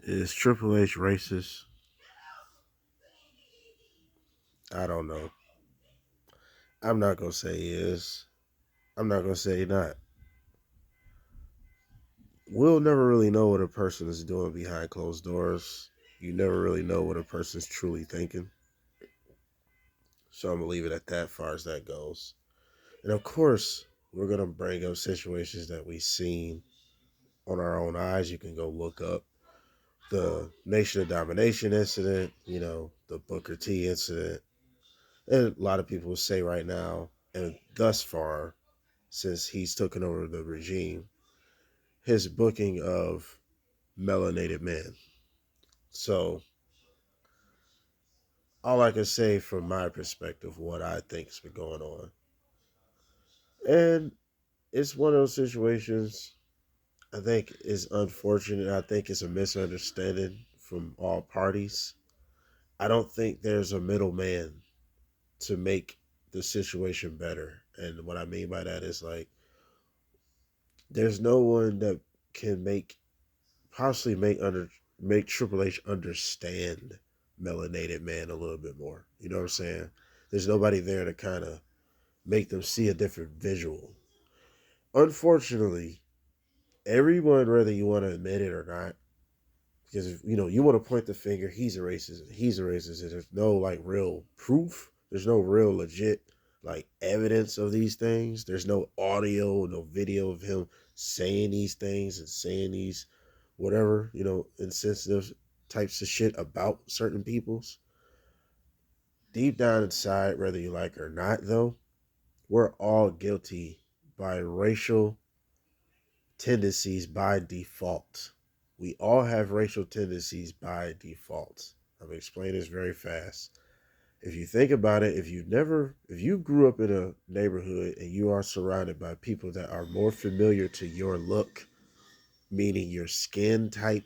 Is Triple H racist? I don't know. I'm not gonna say he is. I'm not gonna say he not. We'll never really know what a person is doing behind closed doors. You never really know what a person's truly thinking. So I'm gonna leave it at that, far as that goes. And of course, we're gonna bring up situations that we've seen on our own eyes. You can go look up the Nation of Domination incident, the Booker T incident. And a lot of people say right now, and thus far, since he's taken over the regime, his booking of melanated men. So all I can say from my perspective, what I think's been going on, and it's one of those situations I think is unfortunate. I think it's a misunderstanding from all parties. I don't think there's a middleman to make the situation better. And what I mean by that is like there's no one that can possibly make Triple H understand melanated man a little bit more. You know what I'm saying? There's nobody there to kind of make them see a different visual. Unfortunately, everyone, whether you want to admit it or not, because you want to point the finger, he's a racist, and there's no like real proof. There's no real legit like evidence of these things. There's no audio, no video of him saying these things and saying these whatever, insensitive types of shit about certain peoples. Deep down inside, whether you like it or not, though, we're all guilty by racial tendencies by default. We all have racial tendencies by default. I'm going to explain this very fast. If you think about it, if you grew up in a neighborhood and you are surrounded by people that are more familiar to your look, meaning your skin type,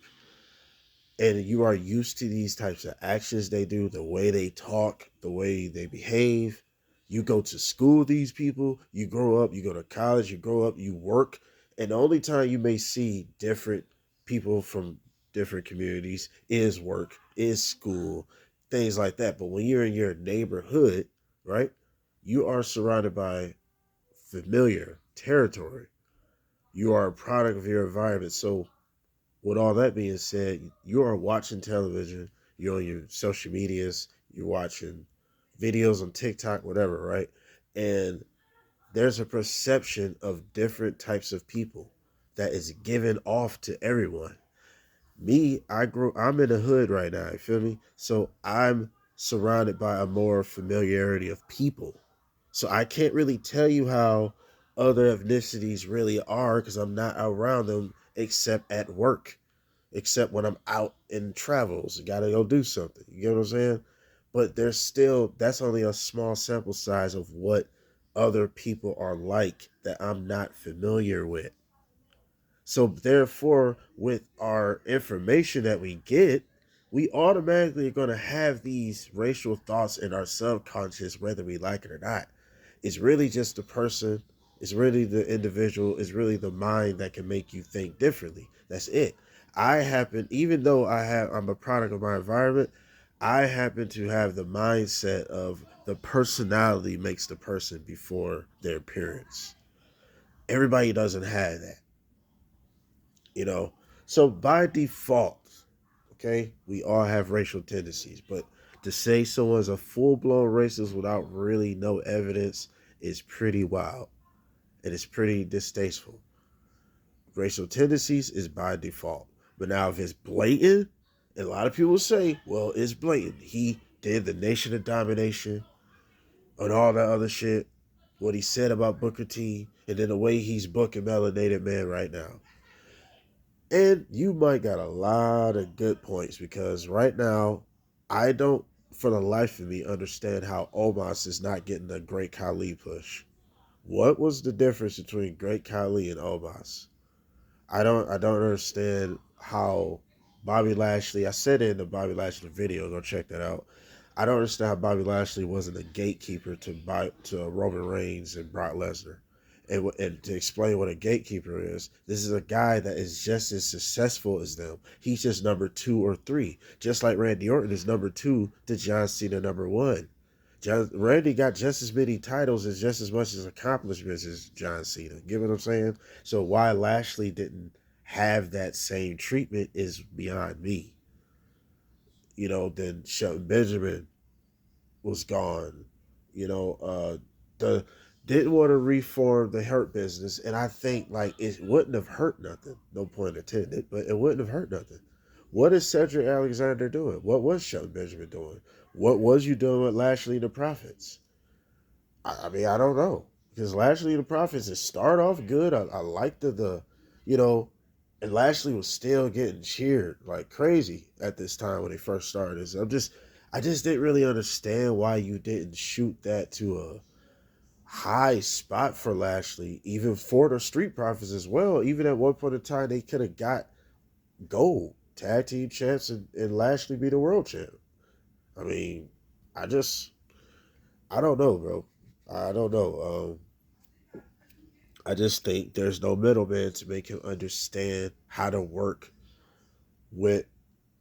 and you are used to these types of actions they do, the way they talk, the way they behave. You go to school with these people, you grow up, you go to college, you grow up, you work, and the only time you may see different people from different communities is work, is school, things like that. But when you're in your neighborhood, right, you are surrounded by familiar territory. You are a product of your environment. So with all that being said, you are watching television, you're on your social medias, you're watching videos on TikTok, whatever, right? And there's a perception of different types of people that is given off to everyone. I'm in the hood right now, you feel me? So I'm surrounded by a more familiarity of people. So I can't really tell you how other ethnicities really are because I'm not around them except at work, except when I'm out in travels. You gotta go do something. You get what I'm saying? But that's only a small sample size of what other people are like that I'm not familiar with. So therefore, with our information that we get, we automatically are going to have these racial thoughts in our subconscious, whether we like it or not. It's really just the person, it's really the individual, it's really the mind that can make you think differently. That's it. Even though I'm a product of my environment, I happen to have the mindset of the personality makes the person before their appearance. Everybody doesn't have that, you know. So by default, okay, we all have racial tendencies, but to say someone's a full blown racist without really no evidence is pretty wild and it's pretty distasteful. Racial tendencies is by default. But now if it's blatant, and a lot of people say, well, it's blatant. He did the Nation of Domination and all that other shit. What he said about Booker T, and then the way he's booking Melanated Man right now. And you might got a lot of good points because right now, I don't, for the life of me, understand how Omos is not getting a Great Khali push. What was the difference between Great Khali and Omos? I don't understand how Bobby Lashley. I said it in the Bobby Lashley video. Go check that out. I don't understand how Bobby Lashley wasn't a gatekeeper to Roman Reigns and Brock Lesnar, And to explain what a gatekeeper is, this is a guy that is just as successful as them. He's just number two or three, just like Randy Orton is number two to John Cena number one. Randy got just as many titles and just as much as accomplishments as John Cena. Get what I'm saying? So why Lashley didn't have that same treatment is beyond me. Then Shelton Benjamin was gone. The didn't want to reform the Hurt business, and I think like it wouldn't have hurt nothing. No point intended, but it wouldn't have hurt nothing. What is Cedric Alexander doing? What was Shelton Benjamin doing? What was you doing with Lashley and the Profits? I mean, I don't know, because Lashley and the Profits it start off good. I liked you know, and Lashley was still getting cheered like crazy at this time when they first started. So I just didn't really understand why you didn't shoot that to a high spot for Lashley, even for the Street Profits as well. Even at one point in time, they could have got gold tag team champs and Lashley be the world champ. I mean, I just I don't know, bro. I don't know. I just think there's no middleman to make him understand how to work with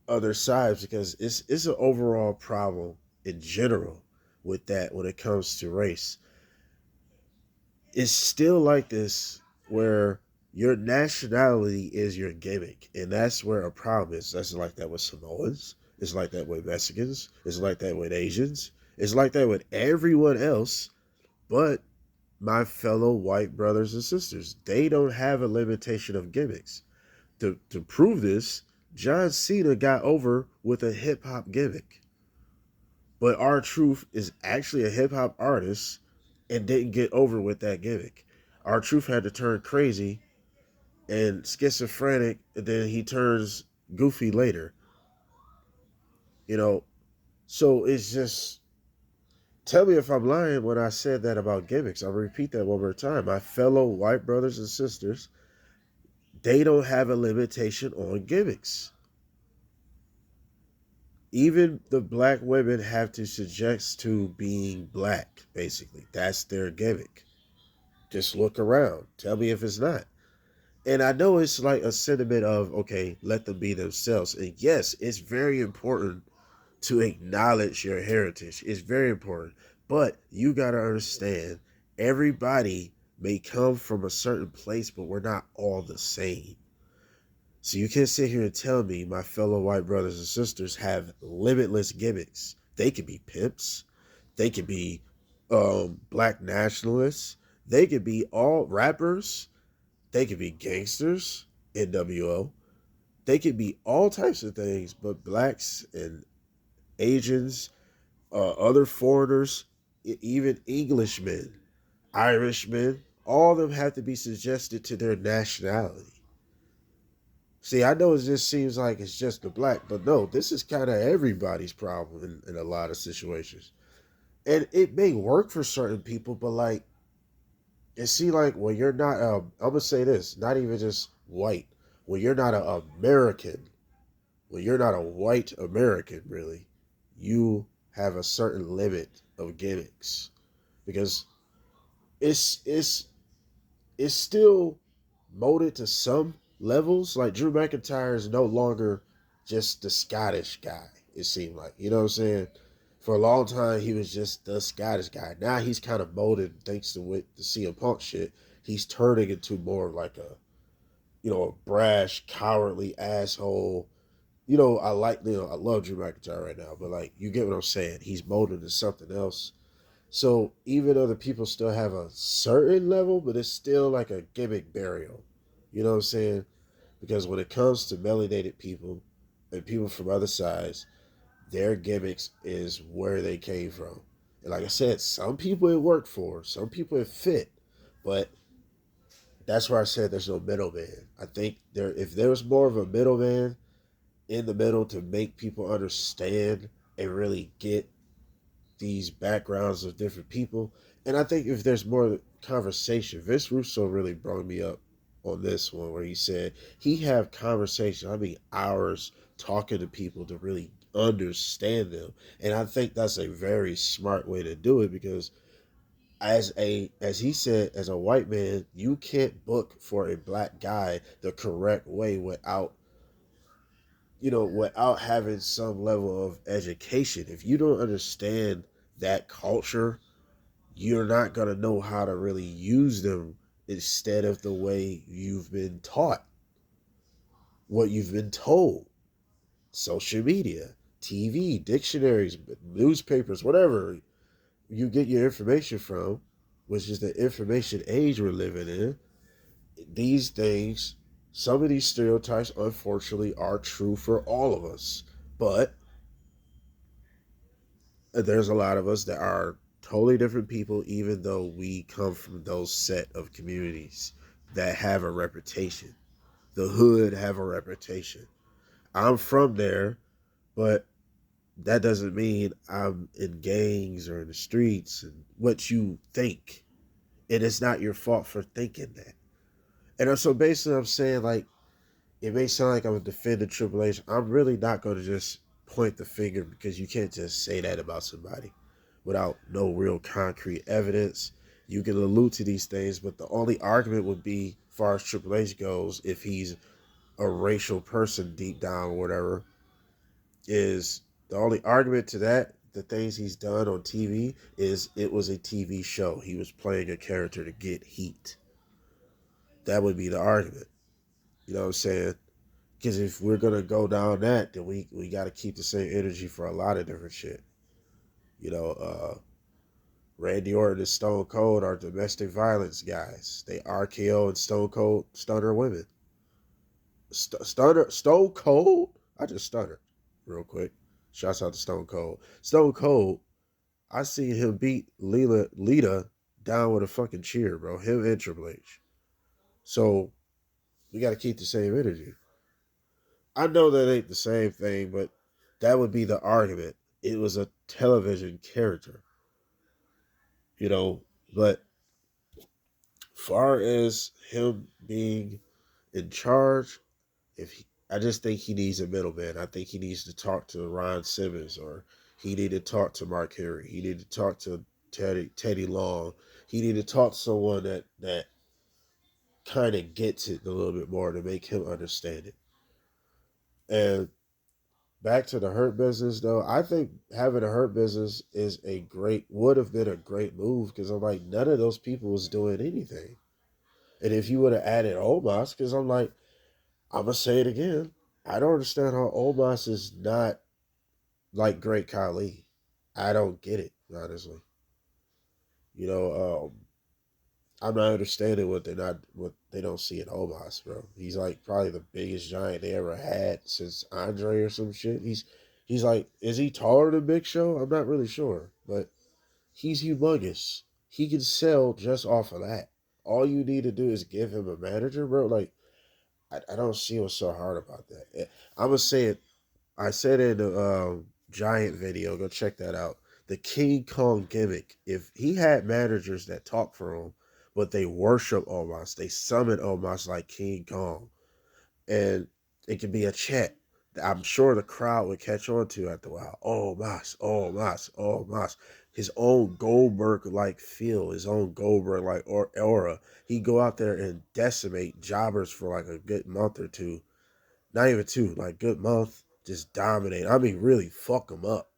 other sides because it's an overall problem in general with that when it comes to race. It's still like this where your nationality is your gimmick, and that's where a problem is. That's like that with Samoans. It's like that with Mexicans. It's like that with Asians. It's like that with everyone else, but my fellow white brothers and sisters. They don't have a limitation of gimmicks. To prove this, John Cena got over with a hip hop gimmick. But R-Truth is actually a hip hop artist and didn't get over with that gimmick. R-Truth had to turn crazy and schizophrenic, and then he turns goofy later. You know, so it's just tell me if I'm lying when I said that about gimmicks. I'll repeat that one more time. My fellow white brothers and sisters, they don't have a limitation on gimmicks. Even the black women have to suggest to being black, basically. That's their gimmick. Just look around. Tell me if it's not. And I know it's like a sentiment of, okay, let them be themselves. And yes, it's very important to acknowledge your heritage. It's very important. But you got to understand, everybody may come from a certain place, but we're not all the same. So you can't sit here and tell me my fellow white brothers and sisters have limitless gimmicks. They could be pimps. They could be black nationalists. They could be all rappers. They could be gangsters, NWO. They could be all types of things, but blacks and Asians, other foreigners, even Englishmen, Irishmen, all of them have to be suggested to their nationality. See, I know it just seems like it's just the black, but no, this is kind of everybody's problem in a lot of situations. And it may work for certain people, but like, it seems like when you're not, I'm going to say this, not even just white, when you're not an American, when you're not a white American, really, you have a certain limit of gimmicks because it's it's it's still molded to some levels. Like Drew McIntyre is no longer just the Scottish guy. It seemed like, you know what I'm saying. For a long time, he was just the Scottish guy. Now he's kind of molded thanks to with the CM Punk shit. He's turning into more like a brash, cowardly asshole. I love Drew McIntyre right now, but like, you get what I'm saying. He's molded to something else. So even though the people still have a certain level, but it's still like a gimmick burial. You know what I'm saying? Because when it comes to melanated people and people from other sides, their gimmicks is where they came from. And like I said, some people it worked for, some people it fit, but that's where I said there's no middleman. I think if there was more of a middleman in the middle to make people understand and really get these backgrounds of different people. And I think if there's more conversation, Vince Russo really brought me up on this one where he said he have conversation, I mean hours talking to people to really understand them. And I think that's a very smart way to do it because as he said, as a white man, you can't book for a black guy the correct way without without having some level of education. If you don't understand that culture, you're not gonna know how to really use them instead of the way you've been taught, what you've been told. Social media, TV, dictionaries, newspapers, whatever you get your information from, which is the information age we're living in. These things, some of these stereotypes, unfortunately, are true for all of us. But there's a lot of us that are totally different people, even though we come from those set of communities that have a reputation. The hood have a reputation. I'm from there, but that doesn't mean I'm in gangs or in the streets and what you think. And it's not your fault for thinking that. And so basically, I'm saying, like, it may sound like I'm defending Triple H. I'm really not going to just point the finger, because you can't just say that about somebody without no real concrete evidence. You can allude to these things, but the only argument would be, as far as Triple H goes, if he's a racial person deep down or whatever, is the only argument to that. The things he's done on TV is it was a TV show. He was playing a character to get heat. That would be the argument. You know what I'm saying? Because if we're gonna go down that, then we got to keep the same energy for a lot of different shit. You know, Randy Orton and Stone Cold are domestic violence guys. They RKO and Stone Cold stunner women. Stunner Stone Cold. I just stuttered real quick. Shouts out to Stone Cold. Stone Cold. I seen him beat Lita down with a fucking cheer, bro. Him and Triple H. So we got to keep the same energy. I know that ain't the same thing, but that would be the argument. It was a television character, you know. But far as him being in charge, I just think he needs a middleman. I think he needs to talk to Ron Simmons, or he need to talk to Mark Henry. He need to talk to Teddy Long. He need to talk to someone that kind of gets it a little bit more to make him understand it. And back to the hurt business, though, I think having a hurt business would have been a great move, because I'm like, none of those people was doing anything. And if you would have added Omos, because I'm gonna say it again, I don't understand how Omos is not like Great Khali. I don't get it, honestly. You know, I'm not understanding what they don't see in Omos, bro. He's like probably the biggest giant they ever had since Andre or some shit. He's like, is he taller than Big Show? I'm not really sure, but he's humongous. He can sell just off of that. All you need to do is give him a manager, bro. Like, I don't see what's so hard about that. I'm gonna say it. I said in the Giant video. Go check that out. The King Kong gimmick. If he had managers that talk for him, but they worship Omos, they summon Omos like King Kong, and it could be a chant. I'm sure the crowd would catch on to after a while. Omos, Omos, Omos. His own Goldberg like feel, his own Goldberg like aura. He'd go out there and decimate jobbers for like a good month or two. Not even two, like good month, just dominate. I mean, really fuck him up.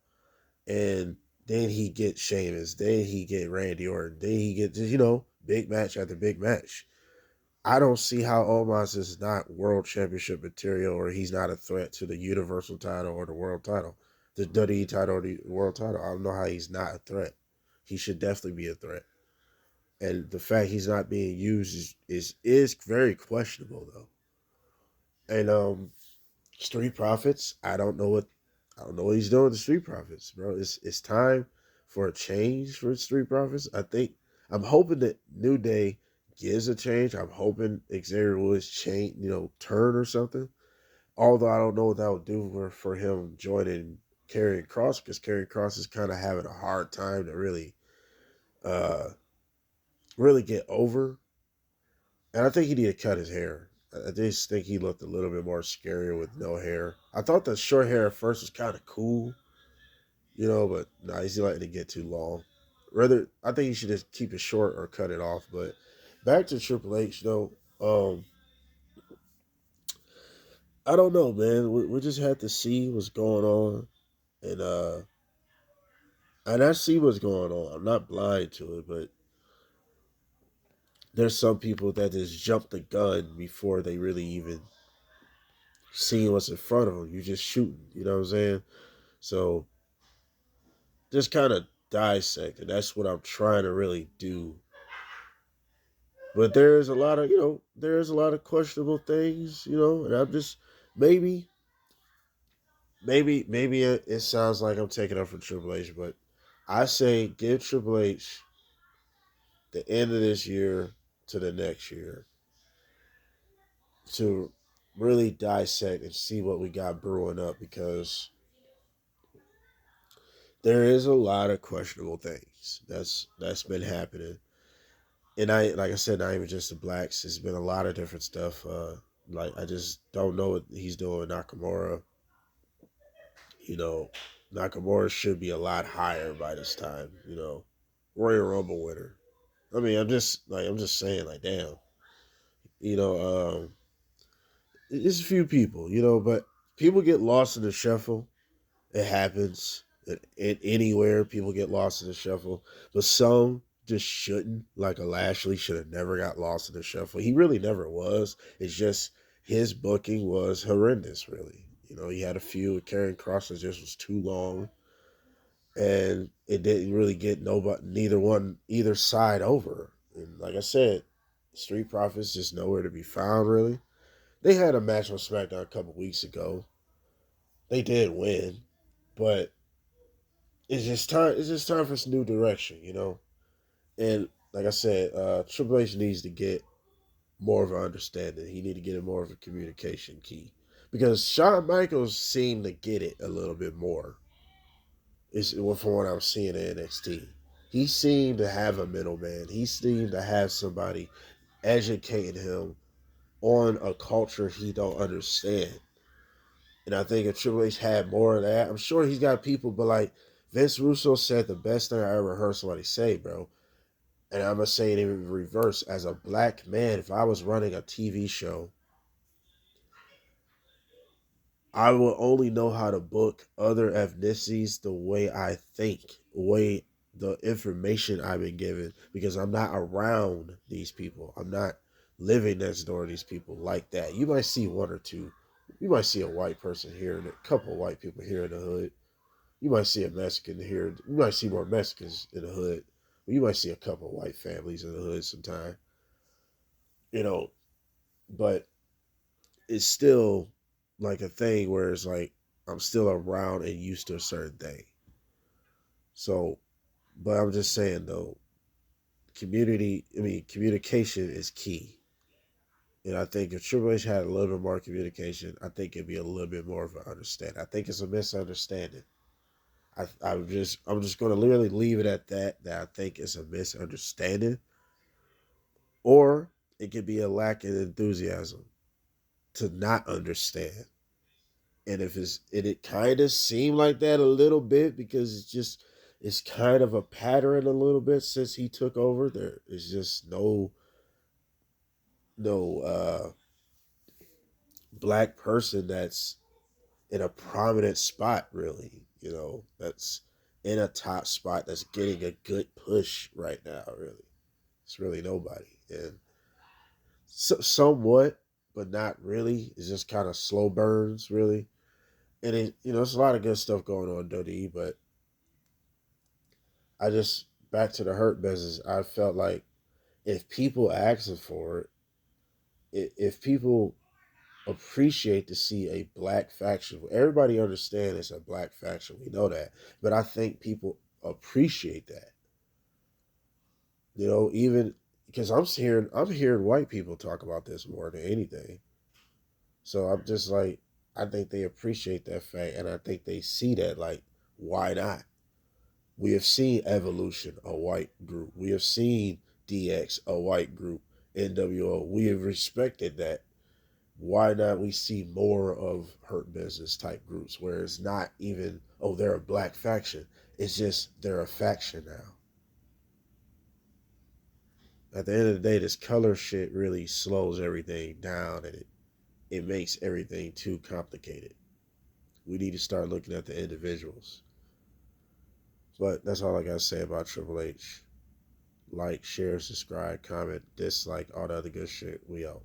And then he get Sheamus. Then he get Randy Orton. Then he get, big match after big match. I don't see how Omos is not world championship material, or he's not a threat to the universal title or the world title. The WWE title or the world title. I don't know how he's not a threat. He should definitely be a threat. And the fact he's not being used is very questionable, though. And Street Profits, I don't know what he's doing with the Street Profits, bro. It's time for a change for Street Profits. I'm hoping that New Day gives a change. I'm hoping Xavier Woods change, turn or something. Although I don't know what that would do for him joining Karrion Kross, because Karrion Kross is kind of having a hard time to uh really get over. And I think he need to cut his hair. I just think he looked a little bit more scarier with no hair. I thought the short hair at first was kind of cool, but nah, he's letting it get too long. Rather, I think he should just keep it short or cut it off. But back to Triple H though. I don't know, man. We just have to see what's going on, and I see what's going on. I'm not blind to it, but there's some people that just jump the gun before they really even see what's in front of them. You just shooting, you know what I'm saying? So just kind of dissect, and that's what I'm trying to really do. But there's a lot of, there's a lot of questionable things, and I'm just maybe, maybe it sounds like I'm taking up for Triple H, but I say give Triple H the end of this year to the next year to really dissect and see what we got brewing up because there is a lot of questionable things that's been happening. And I like I said, not even just the blacks. It's been a lot of different stuff. Like I just don't know what he's doing with Nakamura. You know, Nakamura should be a lot higher by this time. Royal Rumble winner. I mean, I'm just saying, like, damn. You know, it's a few people. But people get lost in the shuffle. It happens anywhere. People get lost in the shuffle, but some just shouldn't. Like a Lashley should have never got lost in the shuffle. He really never was. It's just his booking was horrendous. Really, he had a few. Karrion Kross that just was too long, and it didn't really get nobody, either side over. And like I said, Street Profits just nowhere to be found. Really, they had a match on SmackDown a couple weeks ago. They did win, but it's just time for some new direction. And like I said, Triple H needs to get more of an understanding. He need to get more of a communication key. Because Shawn Michaels seemed to get it a little bit more. From what I'm seeing in NXT. He seemed to have a middleman. He seemed to have somebody educating him on a culture he don't understand. And I think if Triple H had more of that, I'm sure he's got people, but like Vince Russo said the best thing I ever heard somebody say, bro. And I'm gonna say it in reverse. As a black man, if I was running a TV show, I will only know how to book other ethnicities the way I think, way the information I've been given, because I'm not around these people. I'm not living next door to these people like that. You might see one or two. You might see a white person here and a couple of white people here in the hood. You might see a Mexican here. You might see more Mexicans in the hood. You might see a couple of white families in the hood sometime. You know, but it's still like a thing where it's like I'm still around and used to a certain thing. So, but I'm just saying though, communication is key. And I think if Triple H had a little bit more communication, I think it'd be a little bit more of an understanding. I think it's a misunderstanding. I'm just going to literally leave it at that. That I think it's a misunderstanding, or it could be a lack of enthusiasm to not understand. And if it kind of seemed like that a little bit because it's kind of a pattern a little bit since he took over. There is just no black person that's in a prominent spot really. That's in a top spot that's getting a good push right now. Really, it's really nobody, and somewhat, but not really. It's just kind of slow burns really, and it's a lot of good stuff going on in WWE, but I just back to the hurt business. I felt like if people asking for it, if people appreciate to see a black faction, everybody understand it's a black faction. We know that, but I think people appreciate that. Even because I'm hearing white people talk about this more than anything. So I'm just like, I think they appreciate that fact, and I think they see that like, why not? We have seen Evolution, a white group. We have seen DX, a white group. NWO. We have respected that. Why not we see more of Hurt Business type groups where it's not even, oh, they're a black faction. It's just they're a faction now. At the end of the day, this color shit really slows everything down, and it makes everything too complicated. We need to start looking at the individuals. But that's all I gotta say about Triple H. Like, share, subscribe, comment, dislike, all the other good shit. We out.